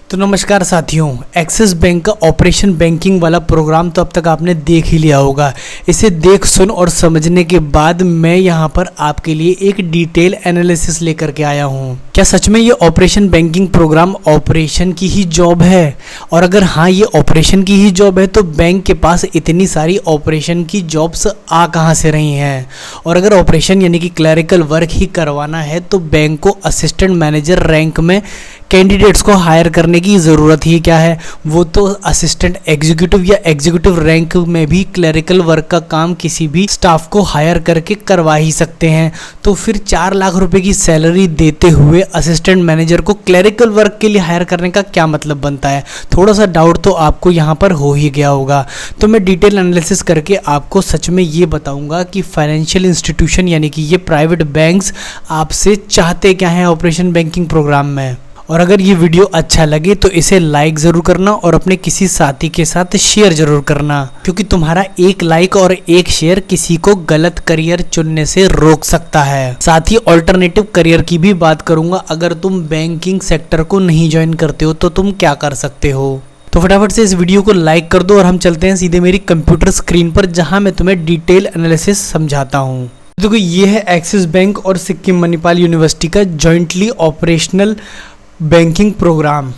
तो नमस्कार साथियों, एक्सिस बैंक का ऑपरेशन बैंकिंग वाला प्रोग्राम तो अब तक आपने देख ही लिया होगा। इसे देख सुन और समझने के बाद मैं यहाँ पर आपके लिए एक डिटेल एनालिसिस लेकर के आया हूँ। क्या सच में ये ऑपरेशन बैंकिंग प्रोग्राम ऑपरेशन की ही जॉब है? और अगर हाँ ये ऑपरेशन की ही जॉब है तो बैंक के पास इतनी सारी ऑपरेशन की जॉब्स आ कहाँ से रही हैं? और अगर ऑपरेशन यानी कि क्लरिकल वर्क ही करवाना है तो बैंक को असिस्टेंट मैनेजर रैंक में कैंडिडेट्स को हायर करने की ज़रूरत ही क्या है? वो तो असिस्टेंट एग्जीक्यूटिव या एग्जीक्यूटिव रैंक में भी क्लरिकल वर्क का काम किसी भी स्टाफ को हायर करके करवा ही सकते हैं। तो फिर 4 लाख रुपए की सैलरी देते हुए असिस्टेंट मैनेजर को क्लरिकल वर्क के लिए हायर करने का क्या मतलब बनता है? थोड़ा सा डाउट तो आपको यहाँ पर हो ही गया होगा। तो मैं डिटेल एनालिसिस करके आपको सच में ये बताऊँगा कि फाइनेंशियल इंस्टीट्यूशन यानी कि ये प्राइवेट बैंक्स आपसे चाहते क्या हैं ऑपरेशन बैंकिंग प्रोग्राम में। और अगर ये वीडियो अच्छा लगे तो इसे लाइक ज़रूर करना और अपने किसी साथी के साथ शेयर ज़रूर करना, क्योंकि तुम्हारा एक लाइक और एक शेयर किसी को गलत करियर चुनने से रोक सकता है। साथ ही ऑल्टरनेटिव करियर की भी बात करूंगा। अगर तुम बैंकिंग सेक्टर को नहीं ज्वाइन करते हो तो तुम क्या कर सकते हो। तो फटाफट से इस वीडियो को लाइक कर दो और हम चलते हैं सीधे मेरी कंप्यूटर स्क्रीन पर, जहाँ मैं तुम्हें डिटेल एनालिसिस समझाता हूँ। देखो, ये है एक्सिस बैंक और सिक्किम मणिपाल यूनिवर्सिटी का जॉइंटली ऑपरेशनल बैंकिंग प्रोग्राम,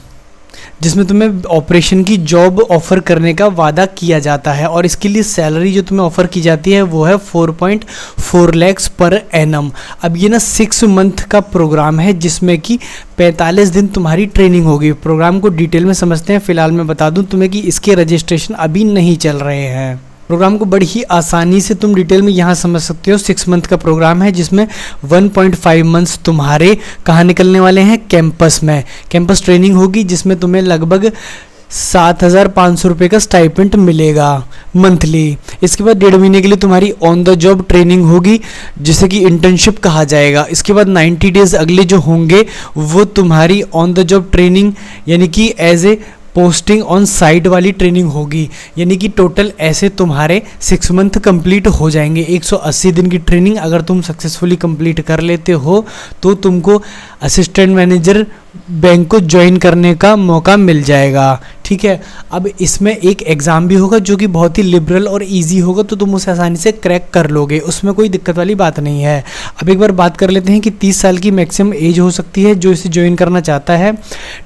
जिसमें तुम्हें ऑपरेशन की जॉब ऑफर करने का वादा किया जाता है। और इसके लिए सैलरी जो तुम्हें ऑफर की जाती है वो है 4.4 लाख पर एनम। अब ये ना 6 मंथ का प्रोग्राम है जिसमें कि 45 दिन तुम्हारी ट्रेनिंग होगी। प्रोग्राम को डिटेल में समझते हैं। फिलहाल मैं बता दूं तुम्हें कि इसके रजिस्ट्रेशन अभी नहीं चल रहे हैं। प्रोग्राम को बड़ी ही आसानी से तुम डिटेल में यहाँ समझ सकते हो। 6 मंथ का प्रोग्राम है जिसमें 1.5 मंथ्स तुम्हारे कहाँ निकलने वाले हैं? कैंपस में। कैंपस ट्रेनिंग होगी जिसमें तुम्हें लगभग 7,500 रुपये का स्टाइपेंट मिलेगा मंथली। इसके बाद 1.5 महीने के लिए तुम्हारी ऑन द जॉब ट्रेनिंग होगी जिसे कि इंटर्नशिप कहा जाएगा। इसके बाद 90 डेज अगले जो होंगे वो तुम्हारी ऑन द जॉब ट्रेनिंग यानी कि as a posting on site वाली ट्रेनिंग होगी। यानी कि टोटल ऐसे तुम्हारे 6 मंथ कंप्लीट हो जाएंगे। 180 दिन की ट्रेनिंग अगर तुम सक्सेसफुली कंप्लीट कर लेते हो तो तुमको असिस्टेंट मैनेजर बैंक को ज्वाइन करने का मौका मिल जाएगा। ठीक है, अब इसमें एक एग्ज़ाम भी होगा जो कि बहुत ही लिबरल और इजी होगा, तो तुम उसे आसानी से क्रैक कर लोगे। उसमें कोई दिक्कत वाली बात नहीं है। अब एक बार बात कर लेते हैं कि 30 साल की मैक्सिमम एज हो सकती है जो इसे ज्वाइन करना चाहता है।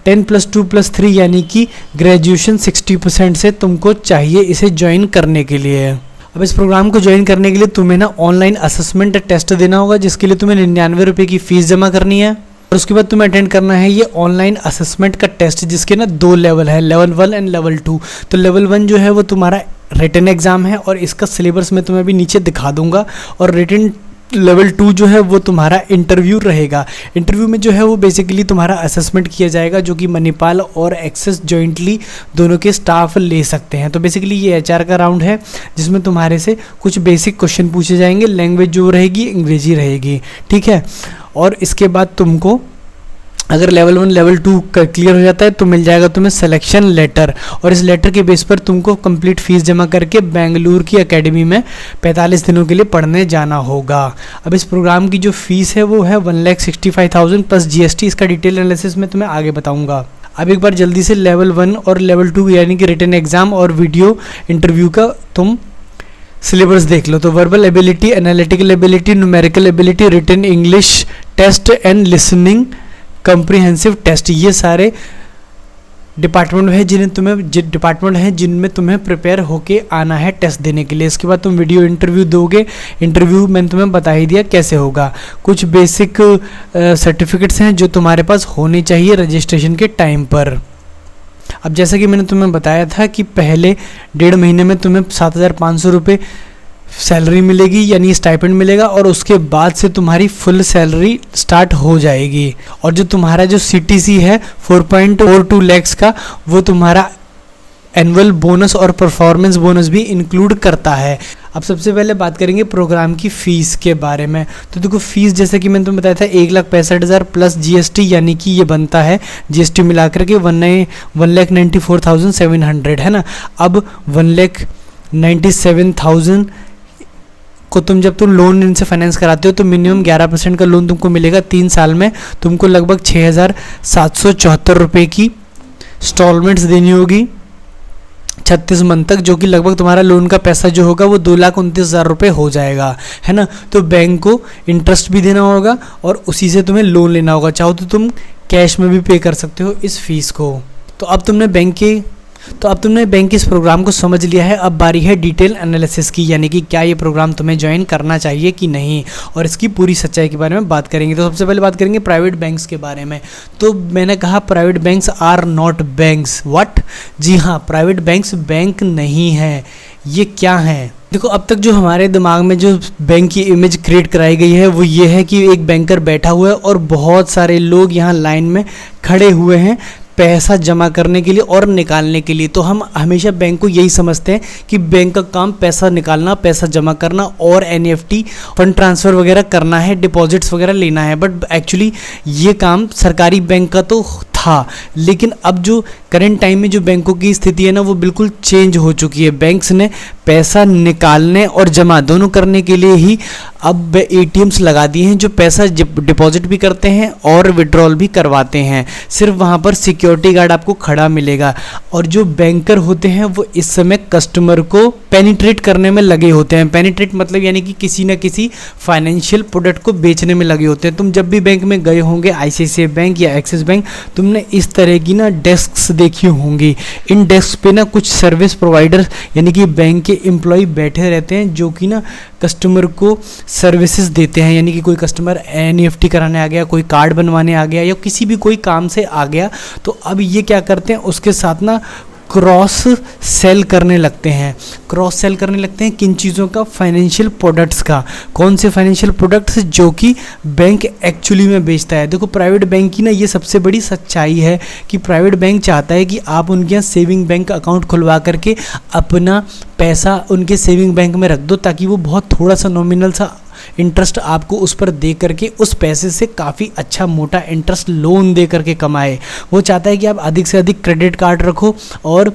10+2+3 यानी कि ग्रेजुएशन 60% से तुमको चाहिए इसे ज्वाइन करने के लिए। अब इस प्रोग्राम को ज्वाइन करने के लिए तुम्हें ना ऑनलाइन असेसमेंट टेस्ट देना होगा, जिसके लिए तुम्हें 99 रुपये की फ़ीस जमा करनी है। और उसके बाद तुम्हें अटेंड करना है ये ऑनलाइन असेसमेंट का टेस्ट, जिसके ना 2 लेवल है, लेवल 1 एंड लेवल 2। तो लेवल 1 जो है वो तुम्हारा रिटन एग्ज़ाम है और इसका सिलेबस मैं तुम्हें अभी नीचे दिखा दूंगा। और रिटन लेवल 2 जो है वो तुम्हारा इंटरव्यू रहेगा। इंटरव्यू में जो है वो बेसिकली तुम्हारा असेसमेंट किया जाएगा, जो कि मणिपाल और एक्सिस जॉइंटली दोनों के स्टाफ ले सकते हैं। तो बेसिकली ये HR का राउंड है जिसमें तुम्हारे से कुछ बेसिक क्वेश्चन पूछे जाएंगे। लैंग्वेज जो रहेगी अंग्रेजी रहेगी। ठीक है, और इसके बाद तुमको अगर लेवल 1 लेवल 2 का क्लियर हो जाता है तो मिल जाएगा तुम्हें सिलेक्शन लेटर। और इस लेटर के बेस पर तुमको कंप्लीट फीस जमा करके बेंगलुरु की एकेडमी में 45 दिनों के लिए पढ़ने जाना होगा। अब इस प्रोग्राम की जो फीस है वो है 1,65,000 प्लस GST। इसका डिटेल एनालिसिस मैं तुम्हें आगे बताऊंगा। अब एक बार जल्दी से लेवल 1 और लेवल 2 यानी कि रिटन एग्जाम और वीडियो इंटरव्यू का तुम सिलेबस देख लो। तो verbal ability, analytical ability, numerical ability, written English test and listening comprehensive test, ये सारे डिपार्टमेंट है जिनमें तुम्हें प्रिपेयर होके आना है टेस्ट देने के लिए। इसके बाद तुम वीडियो इंटरव्यू दोगे। इंटरव्यू मैंने तुम्हें बता ही दिया कैसे होगा। कुछ बेसिक सर्टिफिकेट्स हैं जो तुम्हारे पास होने चाहिए रजिस्ट्रेशन के टाइम पर। अब जैसा कि मैंने तुम्हें बताया था कि पहले 1.5 महीने में तुम्हें 7,500 रुपये सैलरी मिलेगी यानी स्टाइपेंड मिलेगा, और उसके बाद से तुम्हारी फुल सैलरी स्टार्ट हो जाएगी। और जो तुम्हारा जो CTC है 4.42 लाख का, वो तुम्हारा एनुअल बोनस और परफॉर्मेंस बोनस भी इंक्लूड करता है। अब सबसे पहले बात करेंगे प्रोग्राम की फ़ीस के बारे में। तो देखो, फ़ीस जैसे कि मैंने तुम्हें बताया था 1,65,000 प्लस GST, यानी कि ये बनता है GST मिलाकर के 1,94,700 है ना। अब 1,97,000 को जब तुम लोन इनसे फाइनेंस कराते हो तो मिनिमम 11% का लोन तुमको मिलेगा 3 साल में। तुमको लगभग 6,774 रुपये की इंस्टॉलमेंट्स देनी होगी 36 मंथ तक, जो कि लगभग तुम्हारा लोन का पैसा जो होगा वो 2,29,000 रुपये हो जाएगा, है ना। तो बैंक को इंटरेस्ट भी देना होगा और उसी से तुम्हें लोन लेना होगा। चाहो तो तुम कैश में भी पे कर सकते हो इस फीस को। तो अब तुमने बैंक के इस प्रोग्राम को समझ लिया है। अब बारी है डिटेल एनालिसिस की, यानी कि क्या ये प्रोग्राम तुम्हें ज्वाइन करना चाहिए कि नहीं, और इसकी पूरी सच्चाई के बारे में बात करेंगे। तो सबसे पहले बात करेंगे प्राइवेट बैंक्स के बारे में। तो मैंने कहा private banks are not banks. What? जी हाँ, प्राइवेट बैंक्स बैंक नहीं है। ये क्या है? देखो, अब तक जो हमारे दिमाग में जो बैंक की इमेज क्रिएट कराई गई है वो ये है कि एक बैंकर बैठा हुआ है और बहुत सारे लोग यहाँ लाइन में खड़े हुए हैं पैसा जमा करने के लिए और निकालने के लिए। तो हम हमेशा बैंक को यही समझते हैं कि बैंक का काम पैसा निकालना, पैसा जमा करना और एनईएफटी फंड ट्रांसफ़र वगैरह करना है, डिपॉजिट्स वगैरह लेना है। बट एक्चुअली ये काम सरकारी बैंक का तो था, लेकिन अब जो करंट टाइम में जो बैंकों की स्थिति है ना वो बिल्कुल चेंज हो चुकी है। बैंक्स ने पैसा निकालने और जमा दोनों करने के लिए ही अब एटीएम्स लगा दिए हैं जो पैसा डिपॉजिट भी करते हैं और विड्रॉल भी करवाते हैं। सिर्फ वहाँ पर सिक्योरिटी गार्ड आपको खड़ा मिलेगा और जो बैंकर होते हैं वो इस समय कस्टमर को पेनिट्रेट करने में लगे होते हैं। पेनिट्रेट मतलब यानी कि किसी न किसी फाइनेंशियल प्रोडक्ट को बेचने में लगे होते हैं। तुम जब भी बैंक में गए होंगे, आईसीआईसीआई बैंक या एक्सिस बैंक, तुमने इस तरह की ना डेस्क्स देखी होंगी। इन डेस्क पे ना कुछ सर्विस प्रोवाइडर यानी कि बैंक के एम्प्लॉय बैठे रहते हैं जो कि ना कस्टमर को सर्विसेज देते हैं। यानी कि कोई कस्टमर एनईएफटी कराने आ गया, कोई कार्ड बनवाने आ गया या किसी भी कोई काम से आ गया, तो अब ये क्या करते हैं, उसके साथ ना क्रॉस सेल करने लगते हैं। क्रॉस सेल करने लगते हैं किन चीज़ों का? फाइनेंशियल प्रोडक्ट्स का। कौन से फाइनेंशियल प्रोडक्ट्स? जो कि बैंक एक्चुअली में बेचता है। देखो, प्राइवेट बैंक की ना ये सबसे बड़ी सच्चाई है कि प्राइवेट बैंक चाहता है कि आप उनके यहाँ सेविंग बैंक अकाउंट खुलवा करके अपना पैसा उनके सेविंग बैंक में रख दो, ताकि वो बहुत थोड़ा सा नॉमिनल सा इंटरेस्ट आपको उस पर दे करके उस पैसे से काफ़ी अच्छा मोटा इंटरेस्ट लोन दे करके कमाए। वो चाहता है कि आप अधिक से अधिक क्रेडिट कार्ड रखो और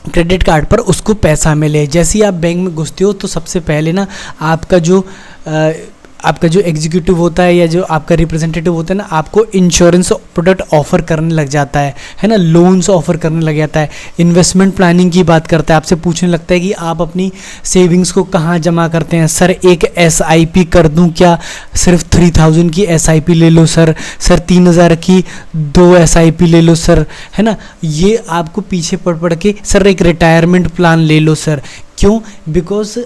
क्रेडिट कार्ड पर उसको पैसा मिले। जैसे ही आप बैंक में घुसते हो तो सबसे पहले ना आपका जो एग्जीक्यूटिव होता है या जो आपका रिप्रेजेंटेटिव होता है ना, आपको इंश्योरेंस प्रोडक्ट ऑफर करने लग जाता है ना, लोन्स ऑफर करने लग जाता है, इन्वेस्टमेंट प्लानिंग की बात करता है, आपसे पूछने लगता है कि आप अपनी सेविंग्स को कहाँ जमा करते हैं। सर एक एसआईपी कर दूं क्या? सिर्फ 3000 की एसआईपी ले लो सर 3000 की 2 एसआईपी ले लो सर, है ना। ये आपको पीछे पड़ के सर एक रिटायरमेंट प्लान ले लो सर। क्यों? बिकॉज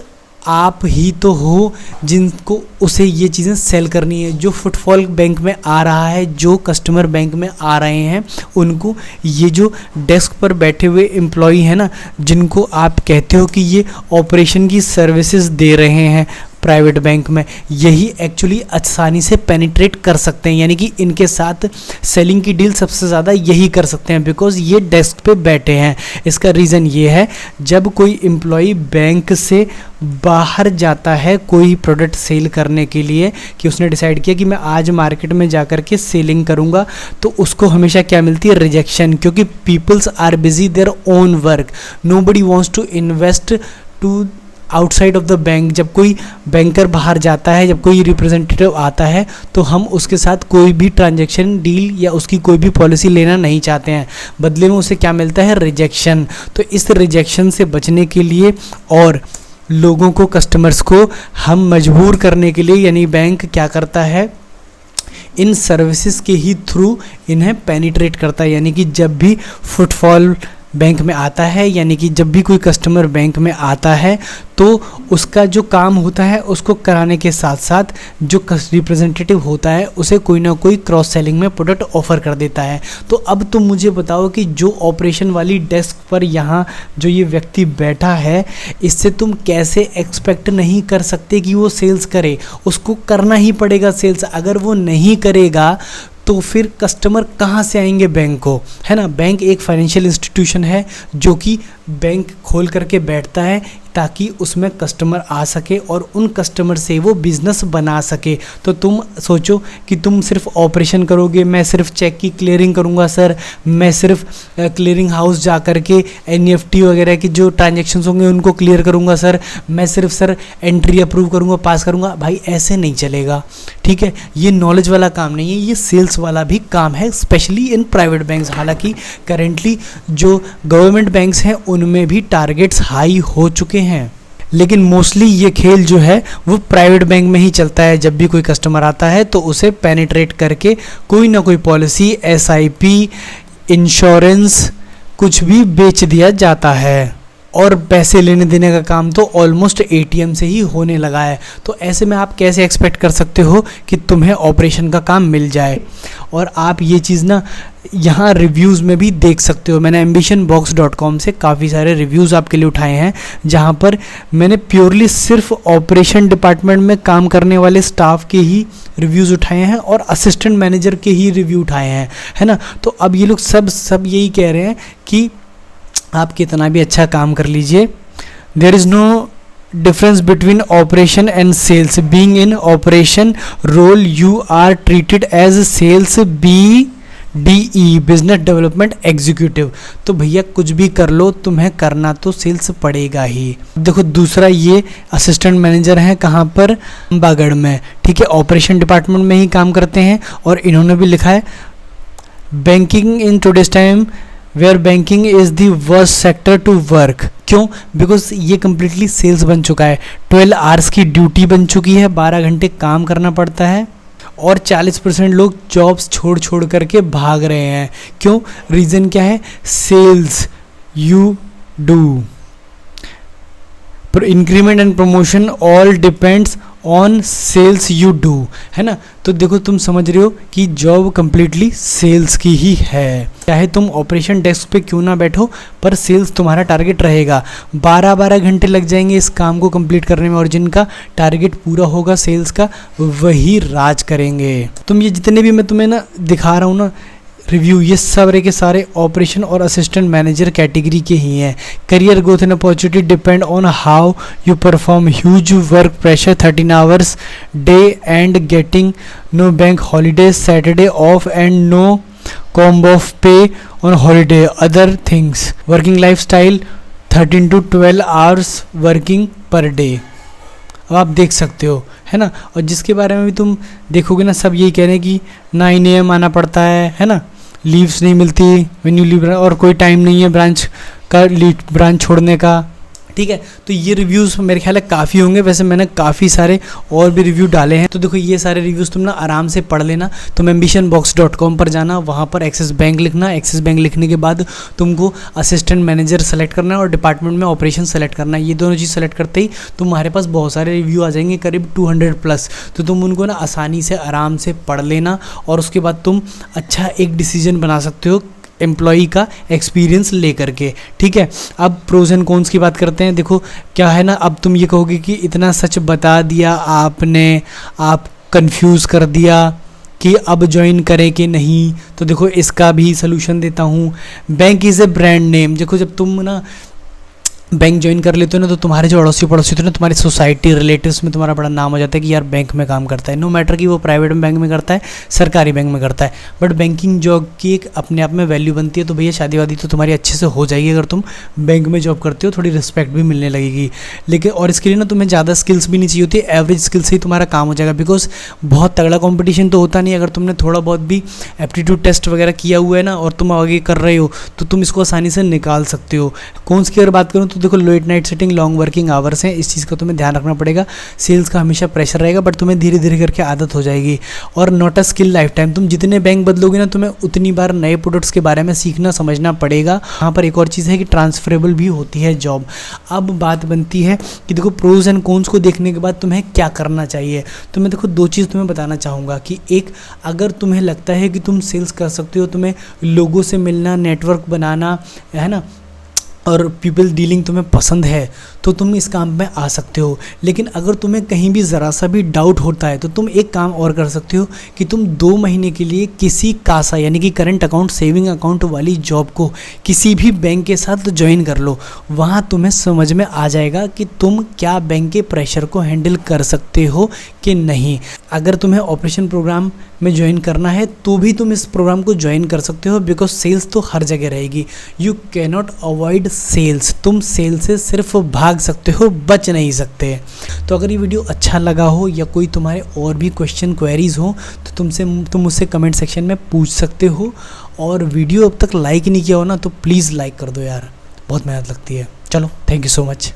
आप ही तो हो जिनको उसे ये चीज़ें सेल करनी है। जो फुटफॉल बैंक में आ रहा है, जो कस्टमर बैंक में आ रहे हैं, उनको ये जो डेस्क पर बैठे हुए एम्प्लॉय हैं ना, जिनको आप कहते हो कि ये ऑपरेशन की सर्विसेज दे रहे हैं प्राइवेट बैंक में, यही एक्चुअली आसानी से पेनिट्रेट कर सकते हैं। यानी कि इनके साथ सेलिंग की डील सबसे ज़्यादा यही कर सकते हैं, बिकॉज ये डेस्क पे बैठे हैं। इसका रीज़न ये है, जब कोई एम्प्लॉय बैंक से बाहर जाता है कोई प्रोडक्ट सेल करने के लिए, कि उसने डिसाइड किया कि मैं आज मार्केट में जा कर के सेलिंग करूँगा, तो उसको हमेशा क्या मिलती है? रिजेक्शन। क्योंकि peoples are busy their own work, nobody wants to invest to outside of the bank. जब कोई बैंकर बाहर जाता है, जब कोई रिप्रेजेंटेटिव आता है, तो हम उसके साथ कोई भी ट्रांजैक्शन डील या उसकी कोई भी पॉलिसी लेना नहीं चाहते हैं। बदले में उसे क्या मिलता है? रिजेक्शन। तो इस रिजेक्शन से बचने के लिए और लोगों को, कस्टमर्स को हम मजबूर करने के लिए, यानी बैंक क्या करता है, इन सर्विसेज के ही थ्रू इन्हें पेनिट्रेट करता है। यानी कि जब भी फुटफॉल बैंक में आता है, यानी कि जब भी कोई कस्टमर बैंक में आता है, तो उसका जो काम होता है उसको कराने के साथ साथ जो रिप्रेजेंटेटिव होता है उसे कोई ना कोई क्रॉस सेलिंग में प्रोडक्ट ऑफर कर देता है। तो अब तुम मुझे बताओ कि जो ऑपरेशन वाली डेस्क पर यहाँ जो ये व्यक्ति बैठा है, इससे तुम कैसे एक्सपेक्ट नहीं कर सकते कि वो सेल्स करे? उसको करना ही पड़ेगा सेल्स। अगर वो नहीं करेगा तो फिर कस्टमर कहाँ से आएंगे बैंक को, है ना। बैंक एक फाइनेंशियल इंस्टीट्यूशन है जो कि बैंक खोल करके बैठता है ताकि उसमें कस्टमर आ सके और उन कस्टमर से वो बिज़नेस बना सके। तो तुम सोचो कि तुम सिर्फ ऑपरेशन करोगे, मैं सिर्फ चेक की क्लियरिंग करूँगा सर, मैं सिर्फ क्लियरिंग हाउस जा कर के NEFT वगैरह की जो ट्रांजेक्शन्स होंगे उनको क्लियर करूँगा सर, मैं सिर्फ सर एंट्री अप्रूव करूँगा, पास करूँगा। भाई ऐसे नहीं चलेगा, ठीक है। ये नॉलेज वाला काम नहीं है, ये सेल्स वाला भी काम है, स्पेशली इन प्राइवेट बैंक्स। हालांकि करेंटली जो गवर्नमेंट बैंक्स हैं उनमें भी टारगेट्स हाई हो चुके हैं, लेकिन मोस्टली ये खेल जो है वो प्राइवेट बैंक में ही चलता है। जब भी कोई कस्टमर आता है तो उसे पेनिट्रेट करके कोई ना कोई पॉलिसी, SIP, इंश्योरेंस कुछ भी बेच दिया जाता है और पैसे लेने देने का काम तो ऑलमोस्ट ATM से ही होने लगा है। तो ऐसे में आप कैसे एक्सपेक्ट कर सकते हो कि तुम्हें ऑपरेशन का काम मिल जाए। और आप ये चीज़ ना यहाँ रिव्यूज़ में भी देख सकते हो। मैंने ambitionbox.com से काफ़ी सारे रिव्यूज़ आपके लिए उठाए हैं, जहाँ पर मैंने प्योरली सिर्फ ऑपरेशन डिपार्टमेंट में काम करने वाले स्टाफ के ही रिव्यूज़ उठाए हैं और असिस्टेंट मैनेजर के ही रिव्यू उठाए हैं, है ना। तो अब ये लोग सब यही कह रहे हैं कि आप कितना भी अच्छा काम कर लीजिए, there is no difference between operation and sales. Being in operation role you are treated as sales BDE, business development executive. तो भैया कुछ भी कर लो, तुम्हें करना तो सेल्स पड़ेगा ही। देखो दूसरा, ये असिस्टेंट मैनेजर हैं कहाँ पर, बागड़ में, ठीक है, ऑपरेशन डिपार्टमेंट में ही काम करते हैं। और इन्होंने भी लिखा है banking in today's time where banking is the worst sector to work. क्यों? बिकॉज ये कम्प्लीटली सेल्स बन चुका है। 12 आवर्स की ड्यूटी बन चुकी है, 12 घंटे काम करना पड़ता है और 40% लोग जॉब्स छोड़ करके भाग रहे हैं। क्यों? रीज़न क्या है? Sales you do, increment and promotion all depends on sales you do, है ना। तो देखो तुम समझ रहे हो कि जॉब कंप्लीटली सेल्स की ही है। चाहे तुम ऑपरेशन डेस्क पे क्यों ना बैठो, पर सेल्स तुम्हारा टारगेट रहेगा। 12-12 घंटे लग जाएंगे इस काम को कंप्लीट करने में, और जिनका टारगेट पूरा होगा सेल्स का वही राज करेंगे। तुम ये जितने भी मैं तुम्हें ना दिखा रहा हूँ ना रिव्यू, ये सारे के सारे ऑपरेशन और असिस्टेंट मैनेजर कैटेगरी के ही हैं। Career growth and opportunity depend on how you perform, huge work pressure, 13 hours day and getting no bank holiday, Saturday off and no comp off pay on holiday, other things, working life style 13 to 12 hours working per day. अब आप देख सकते हो, है ना। और जिसके बारे में भी तुम देखोगे ना, सब यही कह रहे हैं कि 9 AM आना पड़ता है ना, लीव्स नहीं मिलती व्हेन यू लीव, और कोई टाइम नहीं है ब्रांच छोड़ने का, ठीक है। तो ये रिव्यूज़ मेरे ख्याल है काफ़ी होंगे। वैसे मैंने काफ़ी सारे और भी रिव्यू डाले हैं, तो देखो ये सारे रिव्यूज़ तुम ना आराम से पढ़ लेना। तुम ambitionbox.com पर जाना, वहाँ पर एक्सिस बैंक लिखना, एक्सिस बैंक लिखने के बाद तुमको असिस्टेंट मैनेजर सेलेक्ट करना है और डिपार्टमेंट में ऑपरेशन सेलेक्ट करना है। ये दोनों चीज़ सेलेक्ट करते ही तुम्हारे पास बहुत सारे रिव्यू आ जाएंगे, करीब 200+। तो तुम उनको ना आसानी से आराम से पढ़ लेना और उसके बाद तुम अच्छा एक डिसीजन बना सकते हो एम्प्लॉई का एक्सपीरियंस लेकर के, ठीक है। अब प्रोज एंड कॉन्स की बात करते हैं। देखो क्या है ना, अब तुम ये कहोगे कि इतना सच बता दिया आपने, आप कंफ्यूज कर दिया कि अब ज्वाइन करें कि नहीं। तो देखो इसका भी सलूशन देता हूँ। Bank is a brand name. देखो जब तुम ना बैंक ज्वाइन कर लेते हो ना, तो तुम्हारे जो अड़ोसी पड़ोसी होते हैं ना, तुम्हारी सोसाइटी रिलेटिव्स में तुम्हारा बड़ा नाम हो जाता है कि यार बैंक में काम करता है। नो मैटर कि वो प्राइवेट बैंक में करता है, सरकारी बैंक में करता है, बट बैंकिंग जॉब की एक अपने आप में वैल्यू बनती है। तो भैया शादी वादी तो तुम्हारी अच्छे से हो जाएगी अगर तुम बैंक में जॉब करते हो, थोड़ी रिस्पेक्ट भी मिलने लगेगी। लेकिन और इसके लिए ना तुम्हें ज़्यादा स्किल्स भी नहीं चाहिए होती, एवरेज स्किल्स से ही तुम्हारा काम हो जाएगा। बिकॉज बहुत तगड़ा कॉम्पिटिशन तो होता नहीं। अगर तुमने थोड़ा बहुत भी एप्टीट्यूड टेस्ट वगैरह किया हुआ है ना और तुम आगे कर रहे हो, तो तुम इसको आसानी से निकाल सकते हो। कौन सी अगर बात करूँ तो देखो late night long working hours हैं, इस चीज़ का तुम्हें ध्यान रखना पड़ेगा। सेल्स का हमेशा प्रेशर रहेगा, बट तुम्हें धीरे धीरे करके आदत हो जाएगी। और not a skill life time. तुम जितने बैंक बदलोगे ना, तुम्हें उतनी बार नए प्रोडक्ट्स के बारे में सीखना समझना पड़ेगा। यहाँ पर एक और चीज़ है कि ट्रांसफरेबल भी होती है जॉब। अब बात बनती है कि देखो प्रोज एंड कॉन्स को देखने के बाद तुम्हें क्या करना चाहिए। तो मैं देखो दो चीज़ तुम्हें बताना चाहूँगा कि एक, अगर तुम्हें लगता है कि तुम सेल्स कर सकते हो, तुम्हें लोगों से मिलना, नेटवर्क बनाना, है ना, और पीपल डीलिंग तुम्हें पसंद है, तो तुम इस काम में आ सकते हो। लेकिन अगर तुम्हें कहीं भी ज़रा सा भी डाउट होता है तो तुम एक काम और कर सकते हो कि तुम 2 महीने के लिए किसी कासा यानी कि करंट अकाउंट सेविंग अकाउंट वाली जॉब को किसी भी बैंक के साथ ज्वाइन कर लो। वहाँ तुम्हें समझ में आ जाएगा कि तुम क्या बैंक के प्रेशर को हैंडल कर सकते हो कि नहीं। अगर तुम्हें ऑपरेशन प्रोग्राम में ज्वाइन करना है तो भी तुम इस प्रोग्राम को ज्वाइन कर सकते हो, बिकॉज सेल्स तो हर जगह रहेगी। You cannot avoid sales. तुम सेल से सिर्फ भाग सकते हो, बच नहीं सकते। तो अगर ये वीडियो अच्छा लगा हो या कोई तुम्हारे और भी क्वेश्चन क्वेरीज हो तो तुम मुझसे कमेंट सेक्शन में पूछ सकते हो। और वीडियो अब तक लाइक नहीं किया हो ना तो प्लीज़ लाइक कर दो यार, बहुत मेहनत लगती है। चलो, थैंक यू सो मच।